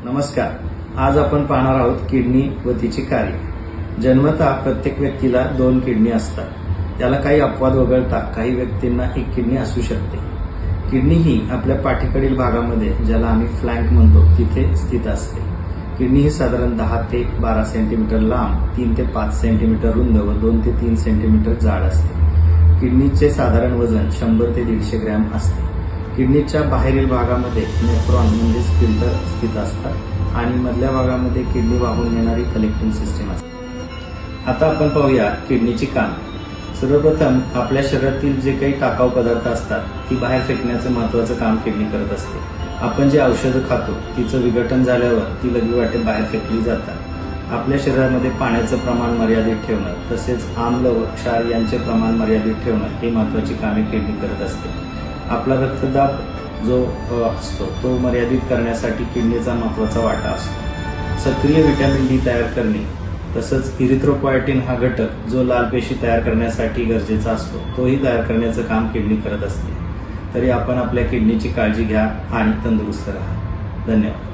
नमस्कार. आज आपण पाहणार आहोत किडनी व तिचे कार्य. जन्मतः प्रत्येक व्यक्तीला 2 किडनी असतात. त्याला काही अपवाद वगळता काही व्यक्तींना 1 किडनी असू शकते. किडनी ही आपल्या पाठीकडील भागामध्ये, ज्याला आम्ही फ्लँक म्हणतो, तिथे स्थित असते. किडनी ही साधारण 10 ते 12 सेंटीमीटर लांब, 3 ते 5 सेंटीमीटर रुंद व 2 ते 3 सेंटीमीटर जाड असते. किडनीचे साधारण वजन 100 ते 150 ग्रॅम असते. किडनीच्या बाहेरील भागामध्ये नेफ्रॉन म्हणजे फिल्टर स्थित असतात आणि मधल्या भागामध्ये किडनी वाहून नेणारी कलेक्टिंग सिस्टीम असते. आता आपण पाहूया किडनीची कामे. सर्वप्रथम आपल्या शरीरातील जे काही टाकाऊ पदार्थ असतात ती बाहेर फेकण्याचं महत्त्वाचं काम किडनी करत असते. आपण जे औषधं खातो तिचं विघटन झाल्यावर ती लघवीवाटे बाहेर फेकली जातात. आपल्या शरीरामध्ये पाण्याचं प्रमाण मर्यादित ठेवणं तसेच आम्ल व क्षार यांचे प्रमाण मर्यादित ठेवणं ही महत्त्वाची कामे किडनी करत असते. आपला रक्तदाब जो असतो तो मर्यादित करण्यासाठी किडनीचा महत्त्वाचा वाटा असतो. सक्रिय व्हिटॅमिन डी तयार करणे तसंच इरिथ्रोपॉयटिन हा घटक जो लाल पेशी तयार करण्यासाठी गरजेचा असतो तोही तयार करण्याचं काम किडनी करत असते. तरी आपण आपल्या किडनीची काळजी घ्या आणि तंदुरुस्त राहा. धन्यवाद.